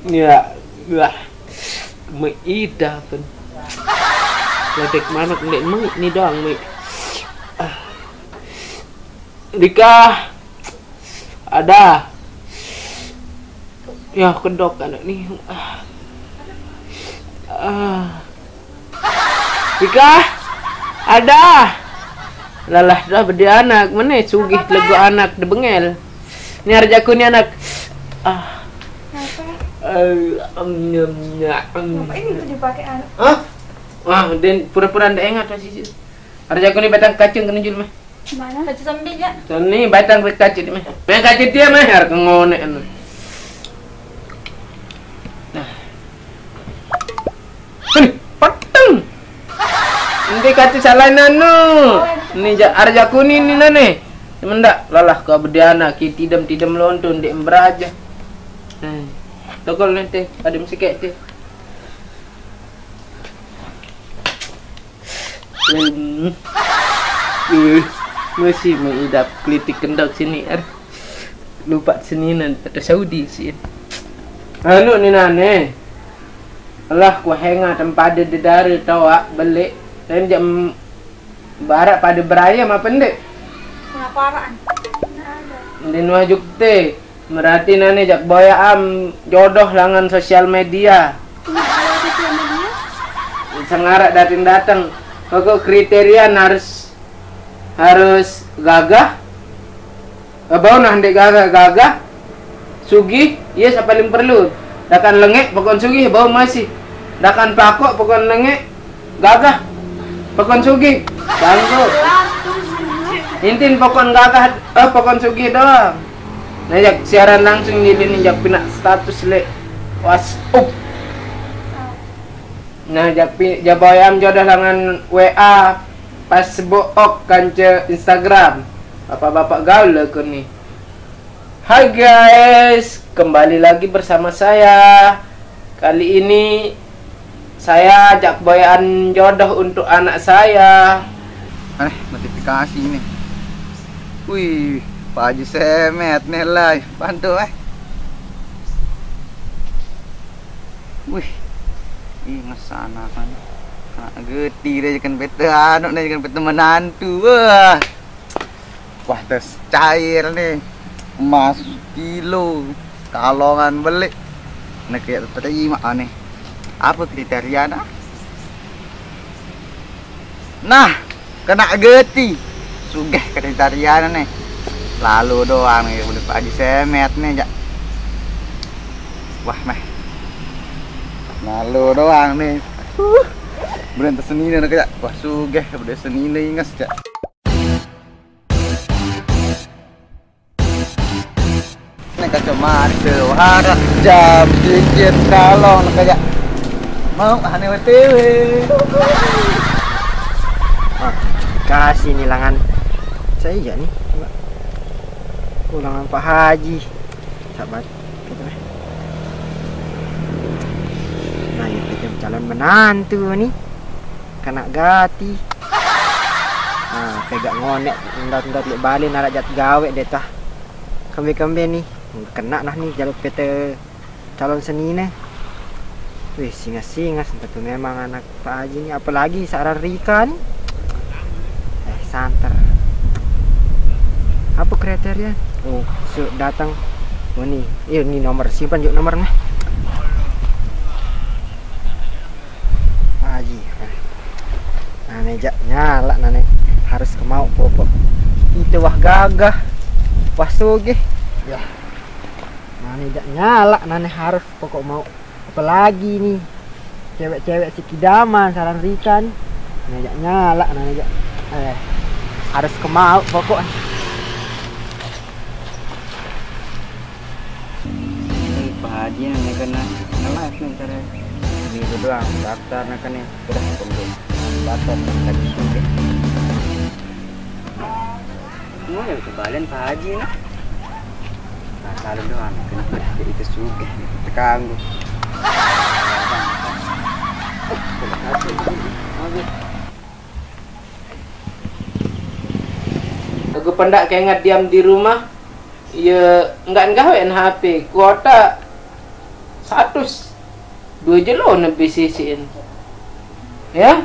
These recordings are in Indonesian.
Ya, ida pun. Ledek mana ndek ni doang mi. Dika, ada. Ya kedok anak nih. Dika, ada. Lalah dah berde anak mana sugih lego anak de bengel. Ni harjaku ni anak. Ini tuh dipakai anak. Dan pura-pura ndak ingat masih. Harjaku ni batang kacang kena jual mah. Mana? Baca sambil ya. Ni batang kacang mah. Batang kacang dia mah har ngone anu. Nah. Potong. Nanti kacang salah nanu. Ni harjaku ni nane. Mendak lalah kau berdiana ki tidam lontun dek beraja. Tokol nanti ada sikit tu. Masih mengidap klitik kendok sini. Lupa seninan pada Saudi sih. Anu ni nane. Allah ku henga tempat de dare tawa balik dan jam barat pada beraya apa pendek. Kenapaan? Din wajuk teh. Merhati nane jak boya jodoh langan sosial media. Sengarak datang. Pokok kriteria harus gagah. Bau nah ndek gagah. Sugih, iya yes, paling perlu. Dakan lengek pokok sugih bau masih. Dakan pakok pokok lengek gagah. Pokok sugih. Bangko. Intin pokok gagah, pokok sugih doang. Najak siaran langsung di jak pinak status le WhatsApp. Najak jabayam jodoh dengan WA Facebook kanca Instagram. Bapak-bapak gaul lah ku ni. Hai guys, kembali lagi bersama saya. Kali ini saya ajak boyan jodoh untuk anak saya. Notifikasi ini. Wih, Pak Haji Semet nih lah, bantu Wih, ingat sana kan. Geti deh kan peta anu nih kan peta menantu. Wah, tes cair nih. Emas kilo. Kalongan beli. Nah kayak terima nih. Apa kriteria Nah, kena geti. Sugih kriteria nih. Lalu doang nih boleh Pak Haji Semet nih jak. Wah meh. Lalu doang nih. Berhenti senina nak jak. Wah sugih berhenti senina ingas jak. Nih kacamata harap jam cincin kalong nak jak. Mau ane wetewe. Kasih nilangan saya ya nih. Ulangan Pak Haji sahabat gitu nah ya kita calon menantu nih kena gati kayak ngonek ndat lek balik narak jat gawe deh tah kembe nih kena nah nih jalur PT calon seni nih wih singas tentu memang anak Pak Haji nih apalagi seorang Rika nih santer apa kriteria datang ini nomor simpan juga nomornya Haji nane jak nyala nane harus kemau pokok itu wah gagah wah sugih ya nane jak nyala nane harus pokok mau apalagi nih cewek-cewek si kidaman saran Rika nih nane jak nyala nane jak harus kemau pokok Haji nih kena live nih cara ini doang daftar nak nih udah belum daftar lagi sudah semua yang kebalen Pak Haji nah selalu doang kena itu sudah terganggu aku pendak keingat diam di rumah ya enggak gawean HP kuota 102 jelo nabi sisin ya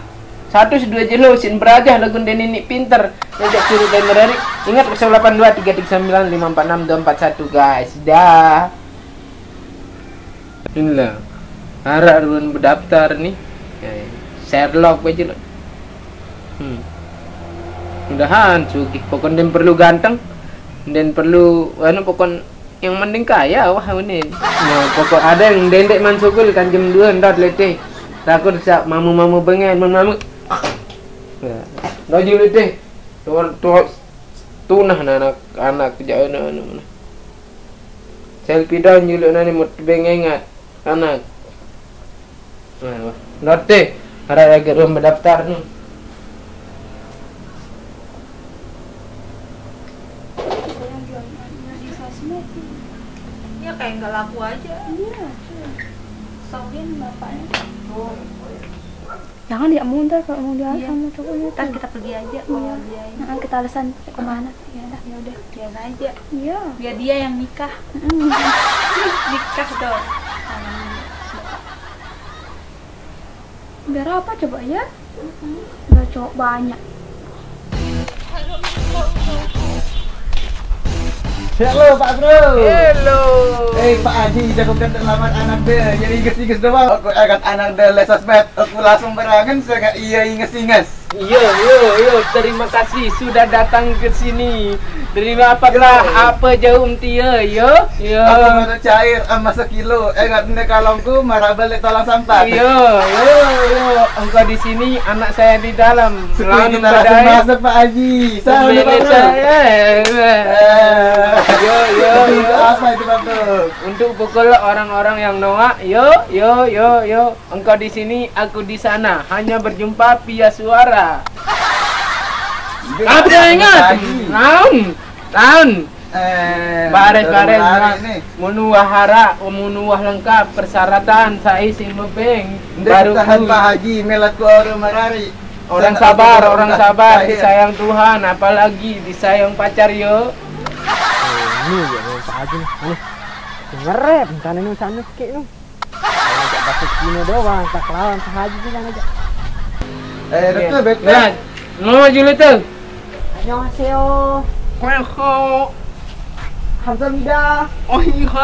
102 jelo sin berajah lagun den ini pinter ngajak suruh dan merari ingat 082339546241 guys dah inilah harap ruan berdaftar nih ya, Sherlock aja lo mudahan sugih pokon den perlu ganteng dan perlu pokon yang mending kaya wah ini nah, pokok ada yang dendek mansukul kan jam 2 ndot leteh takut sak mamu bengen mamu ya doju leteh tunah anak jauh anak selfie down juluk nani mut bengengat anak nah ndot teh harap agak rum berdaftar nih Ya kayak nggak laku aja. Iya. Soalnya bapaknya. Jangan dia mundur kalau mau dia sama cowoknya. Ntar kita pergi aja. Iya. Nah, kita alasan kemana? Ya udah biar aja. Iya. Biar dia yang nikah. Nikah dong. Biar apa coba ya? Biar cowok banyak. Halo Pak Bro. hello Pak Haji, jago kan lamar anak dia. Jadi inges-inges doang. Aku akan anak dia les sosmed. Aku langsung berangan sangat iya inges-inges. Yo, terima kasih sudah datang ke sini. Terima apa jauh tia, yo. Aku baru cair sama sekilo. Ingat nih kalongku marah balik tolong sampah. Yo, engkau di sini, anak saya di dalam. Sekarang kita langsung masuk Pak Haji. Salam Pak Bro. Yo. Apa itu Pak Bro? Untuk pukul orang-orang yang nongak, yo. Engkau di sini, aku di sana. Hanya berjumpa via suara. Apa ingat? Tahun. Baris menuah hara, menuah lengkap persyaratan saya sing mebeng. Baru tahan Pak Haji melaku orang marari. Orang sabar, disayang Tuhan, apalagi disayang pacar yo. Ini ya Pak Haji nih. Ngerep, sana nu sana sikit nu. Ajak bahasa Cina doang, tak lawan Pak Haji jangan aja. Betul. Nah, ngomong dulu tuh. 안녕하세요. Welcome. 감사합니다. Iya.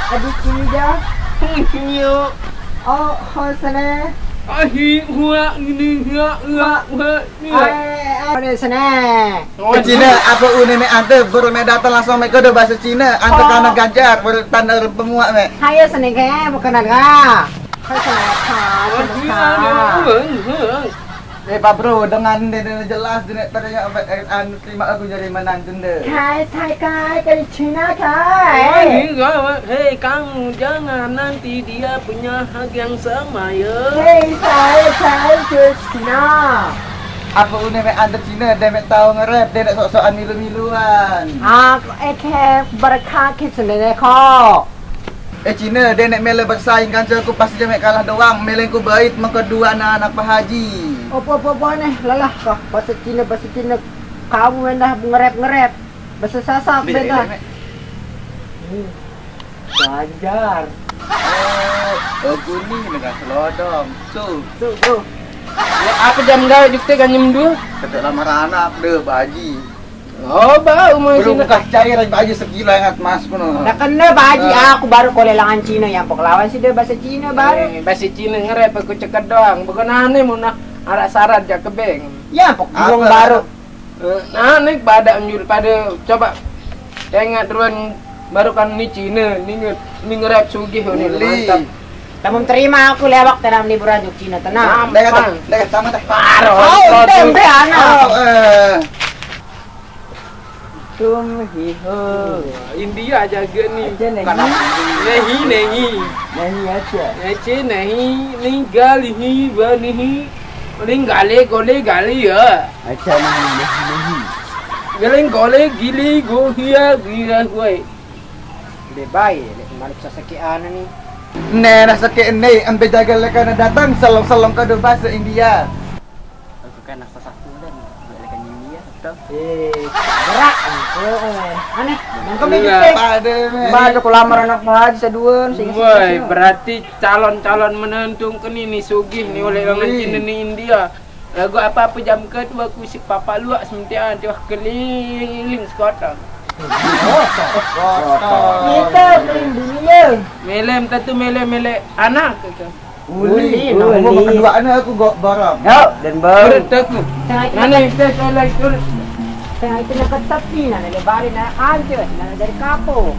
아디입니다. Iya. 허선에. Hua ini 허선에. Cina apa unene ante baru me datang langsung me kode bahasa Cina ante kana ganjar baru tanda pemuak me. Hayo senega bukan naga. Pak Bro dengan jelas ternyata anu terima aku jadi menantu deh. Kai dari Cina kai. Hei kamu jangan nanti dia punya hak yang sama ya. Hei saya ke Cina. Apa une me ante Cina dia me tahu nge-rap dia nak sok-sokan milu-miluan. Aku berkaki sendiri kok. Cina dia nak mele bersaing kancaku pasti dia me kalah doang. Mele ku bait maka dua anak Pak Haji. Apa nih lelah kok bahasa Cina kamu mendah ngerep bahasa Sasak beda. Wajar. Aku ni dengan selodong. Tuh Bro. Ya apa jam gawe juk teh kan jam 2. Ketuk lamar anak deh Pak Haji. Oh, bau mau Belum sini. kah cairan Pak Haji segila ingat mas kuno. Dah kena Pak Haji aku baru kolelangan Cina yang penglawan sih dia bahasa Cina baru. Bahasa Cina ngerep aku ceket doang. Bukan aneh mau nak arah syarat jak kebeng. Ya pok Apa? baru. Nah, nih pada anjur pada coba tengok duluan baru kan ni Cina, ni ngerep sugih ni mantap. Kamu terima aku lewat dalam liburan di Cina tenang. Dekat sama teh. Paro. Tempe anak. Hiho. India jaga ni. Aja nehi. Nehi. Nehi aja. Nehi gali banihi. Paling gale gali ya. Aja nehi. Galing gole gili gira gue. Bebay, balik sa sakian ni. Nena sakit ni, ambil jaga leka na datang salong-salong ka do bahasa India. Aku kan nasa satu dan balik ke India. tu. Gerak. Aneh. Nangkep ni Enggak. kita. Pada me. Baru aku lamar anak haji seduan. Boy, berarti calon-calon menentung ke ni Sugih ni oleh orang Cina ni India. Lagu apa-apa jam kedua aku si papa luak sementia dia keliling sekota. Kita beli dunia. Melem tu melem anak ke. Uli. Uli. Nombor kedua anak aku gok barang. Yo, dan baru. Urut aku. Mana kita solat urut. Tengah itu nak ketepi nak lebarin nak aja nak dari kapok.